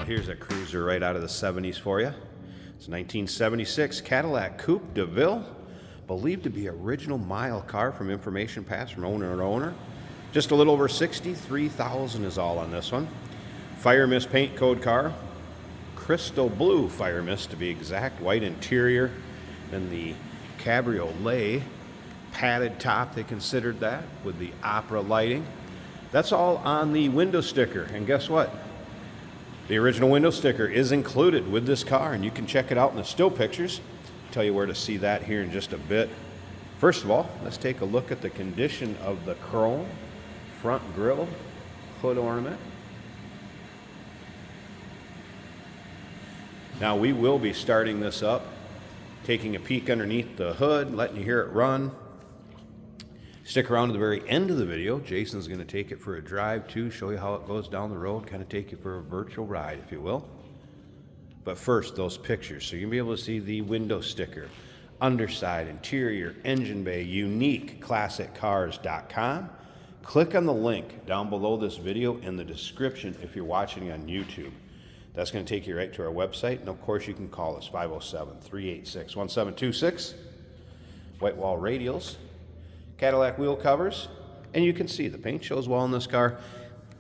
here's a cruiser right out of the 70s for you. It's a 1976 Cadillac Coupe DeVille, believed to be original mile car from information passed from owner to owner. Just a little over 63,000 is all on this one. Fire mist paint code car, crystal blue fire mist to be exact, white interior, and the cabriolet padded top, they considered that, with the opera lighting. That's all on the window sticker, and guess what? The original window sticker is included with this car, and you can check it out in the still pictures. I'll tell you where to see that here in just a bit. First of all, let's take a look at the condition of the chrome front grille hood ornament. Now we will be starting this up, taking a peek underneath the hood, letting you hear it run. Stick around to the very end of the video. Jason's going to take it for a drive too, show you how it goes down the road, kind of take you for a virtual ride, if you will. But first, those pictures. So you'll be able to see the window sticker, underside, interior, engine bay, uniqueclassiccars.com. Click on the link down below this video in the description if you're watching on YouTube. That's going to take you right to our website. And of course, you can call us 507-386-1726. White wall radials, Cadillac wheel covers, and you can see the paint shows well in this car.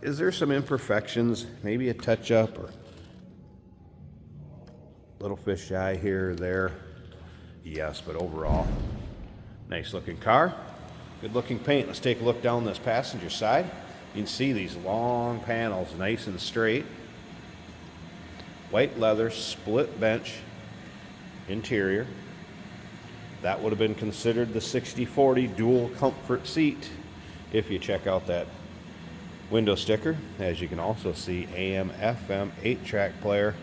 Is there some imperfections, maybe a touch up or little fish eye here or there? Yes, but overall, nice looking car, good looking paint. Let's take a look down this passenger side. You can see these long panels, nice and straight. White leather, split bench interior. That would have been considered the 60/40 dual comfort seat if you check out that window sticker. As you can also see, AM, FM, 8-track player.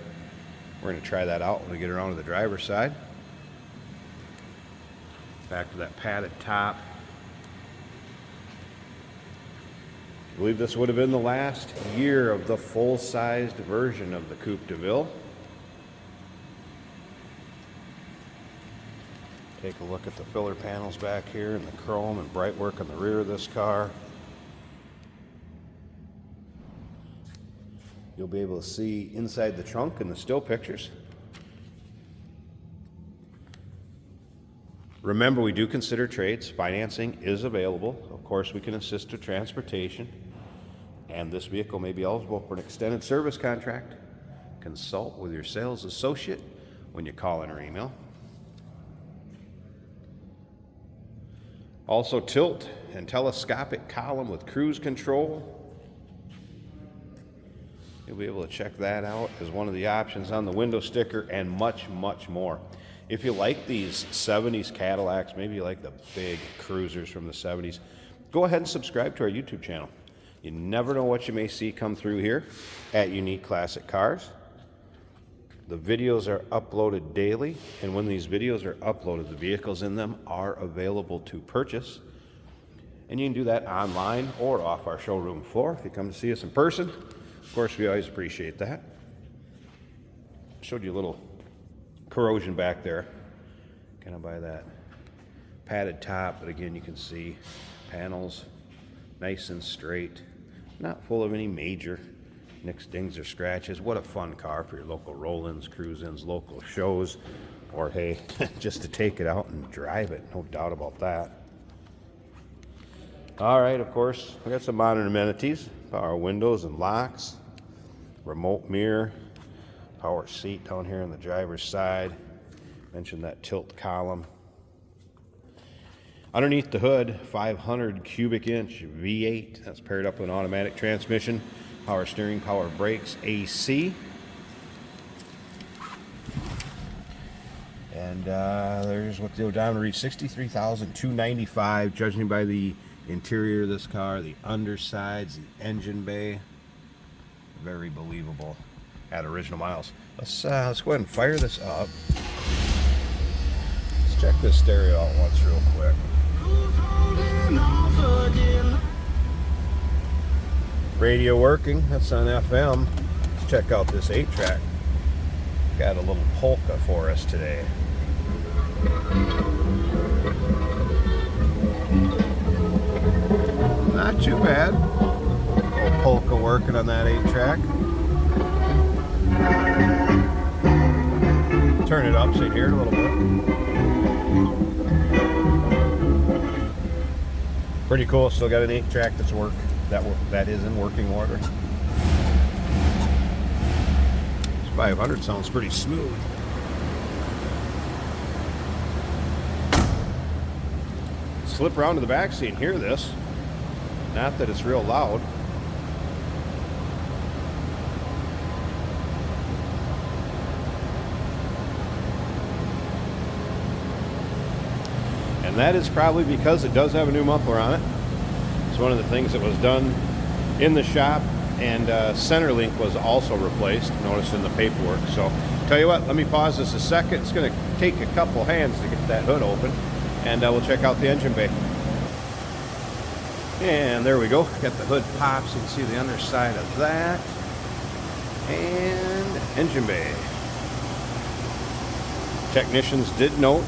We're going to try that out when we get around to the driver's side. Back to that padded top. I believe this would have been the last year of the full-sized version of the Coupe DeVille. Take a look at the filler panels back here and the chrome and bright work on the rear of this car. You'll be able to see inside the trunk in the still pictures. Remember, we do consider trades. Financing is available. Of course, we can assist with transportation. And this vehicle may be eligible for an extended service contract. Consult with your sales associate when you call in or email. Also, tilt and telescopic column with cruise control. You'll be able to check that out as one of the options on the window sticker, and much, much more. If you like these 70s Cadillacs, maybe you like the big cruisers from the 70s, go ahead and subscribe to our YouTube channel. You never know what you may see come through here at Unique Classic Cars. The videos are uploaded daily, and when these videos are uploaded, the vehicles in them are available to purchase. And you can do that online or off our showroom floor if you come to see us in person. Of course, we always appreciate that. Showed you a little corrosion back there, kind of by that padded top, but again, you can see panels nice and straight, not full of any major nicks, dings, or scratches. What a fun car for your local roll-ins, cruise-ins, local shows, or hey, just to take it out and drive it, no doubt about that. All right, of course, we got some modern amenities, power windows and locks, remote mirror, power seat down here on the driver's side. Mentioned that tilt column. Underneath the hood, 500 cubic inch V8. That's paired up with an automatic transmission, power steering, power brakes, AC. And there's what the odometer reached, 63,295, judging by the interior of this car, the undersides, the engine bay. Very believable at original miles. Let's go ahead and fire this up. Let's check this stereo out once real quick. Radio working, that's on FM. Let's check out this 8-track. Got a little polka for us today. Not too bad. A little polka working on that 8-track. Turn it up so you hear it a little bit. Pretty cool. Still got an 8-track that is in working order. This 500 sounds pretty smooth. Slip around to the back seat and hear this. Not that it's real loud. And that is probably because it does have a new muffler on it. It's one of the things that was done in the shop, and center link was also replaced, noticed in the paperwork. So tell you what, let me pause this a second. It's going to take a couple hands to get that hood open, and we'll check out the engine bay. And there we go. Got the hood popped so you can see the underside of that. And engine bay. Technicians did note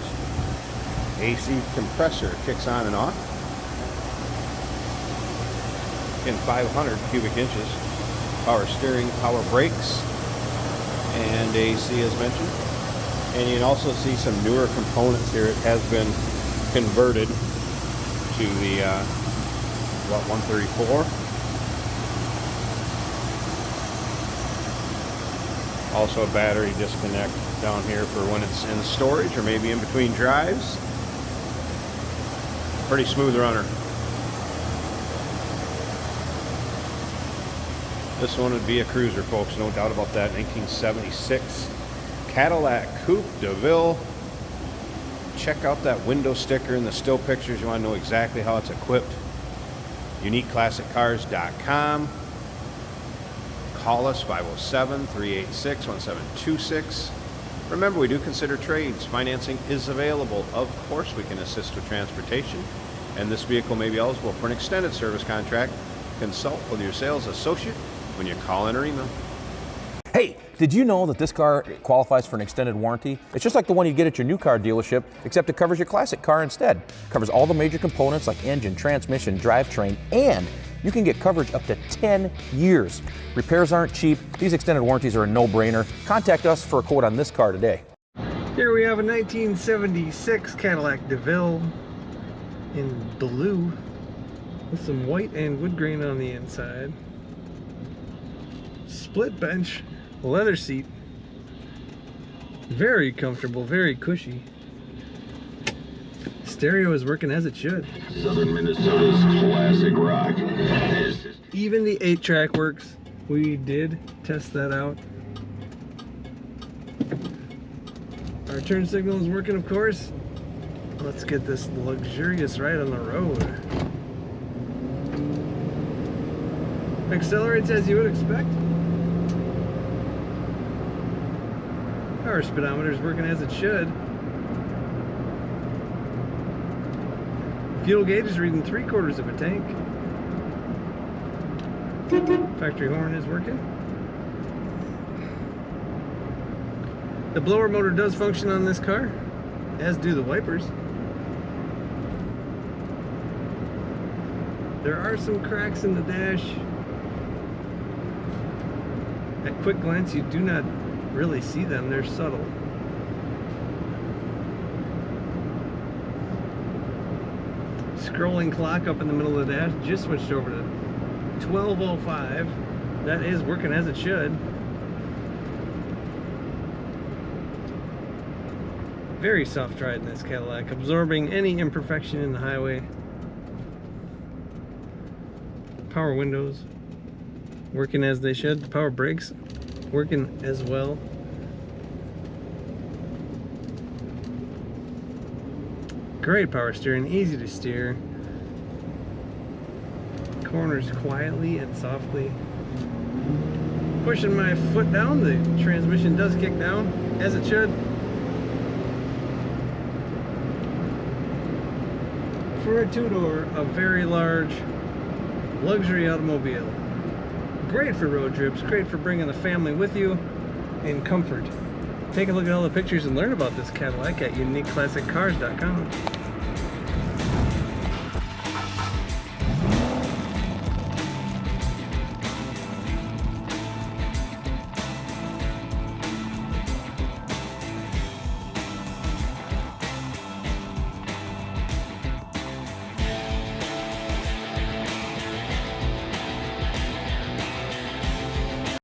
AC compressor kicks on and off. In 500 cubic inches. Power steering, power brakes, and AC as mentioned. And you can also see some newer components here. It has been converted to the 134. Also a battery disconnect down here for when it's in storage or maybe in between drives. Pretty smooth runner. This one would be a cruiser, folks, no doubt about that. 1976 Cadillac Coupe DeVille. Check out that window sticker and the still pictures. You want to know exactly how it's equipped. UniqueClassicCars.com. Call us 507-386-1726. Remember, we do consider trades. Financing is available. Of course, we can assist with transportation. And this vehicle may be eligible for an extended service contract. Consult with your sales associate when you call in or email. Hey, did you know that this car qualifies for an extended warranty? It's just like the one you get at your new car dealership, except it covers your classic car instead. It covers all the major components like engine, transmission, drivetrain, and you can get coverage up to 10 years. Repairs aren't cheap. These extended warranties are a no-brainer. Contact us for a quote on this car today. Here we have a 1976 Cadillac DeVille in blue with some white and wood grain on the inside. Split bench, leather seat, very comfortable, very cushy. Stereo is working as it should. Southern Minnesota's classic rock. Even the 8-track works. We did test that out. Our turn signal is working, of course. Let's get this luxurious ride on the road. Accelerates as you would expect. Power speedometer is working as it should. Fuel gauge is reading 3/4 of a tank. Factory horn is working. The blower motor does function on this car, as do the wipers. There are some cracks in the dash. At quick glance, you do not really see them. They're subtle. Scrolling clock up in the middle of the dash just switched over to 12:05. That is working as it should. Very soft ride in this Cadillac, absorbing any imperfection in the highway. Power windows working as they should. The power brakes working as well. Great power steering, easy to steer. Corners quietly and softly. Pushing my foot down, the transmission does kick down as it should. For a two-door, a very large luxury automobile. Great for road trips, great for bringing the family with you in comfort. Take a look at all the pictures and learn about this Cadillac at UniqueClassicCars.com.